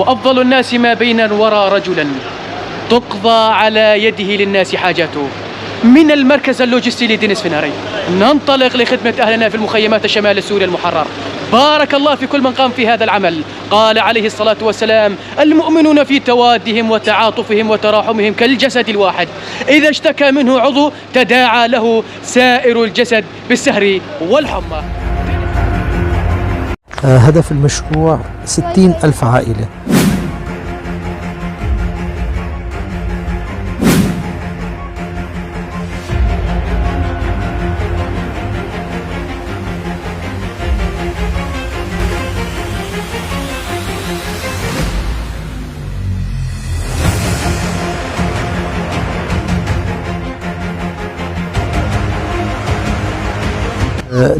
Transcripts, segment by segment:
وأفضل الناس ما بين الورى رجلا تقضى على يده للناس حاجاته. من المركز اللوجستي لدينيس فناري ننطلق لخدمة أهلنا في المخيمات الشمال السوري المحرر. بارك الله في كل من قام في هذا العمل. قال عليه الصلاة والسلام: المؤمنون في توادهم وتعاطفهم وتراحمهم كالجسد الواحد، إذا اشتكى منه عضو تداعى له سائر الجسد بالسهر والحمى. هدف المشروع 60,000 عائلة.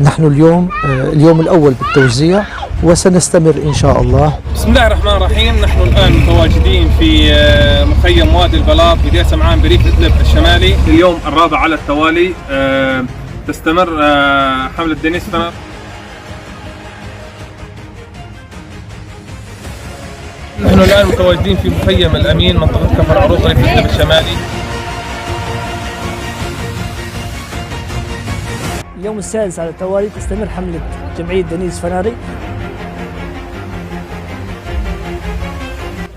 نحن اليوم الأول بالتوزيع وسنستمر إن شاء الله. بسم الله الرحمن الرحيم. نحن الآن متواجدين في مخيم وادي البلاط بدير سمعان بريف إدلب الشمالي. اليوم الرابع على التوالي تستمر حملة دينيس فناري. نحن الآن متواجدين في مخيم الأمين منطقة كفر عروق بريف إدلب الشمالي. اليوم السادس على التوالي تستمر حملة جمعية دينيس فناري.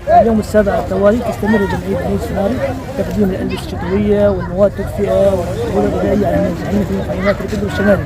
اليوم السابع على التوالي تستمر جمعية دينيس فناري تقديم الألبسة الشتوية والمواد التدفئة والتغذية الغذائية على المخيمات في المخيمات في إدلب الشمالي.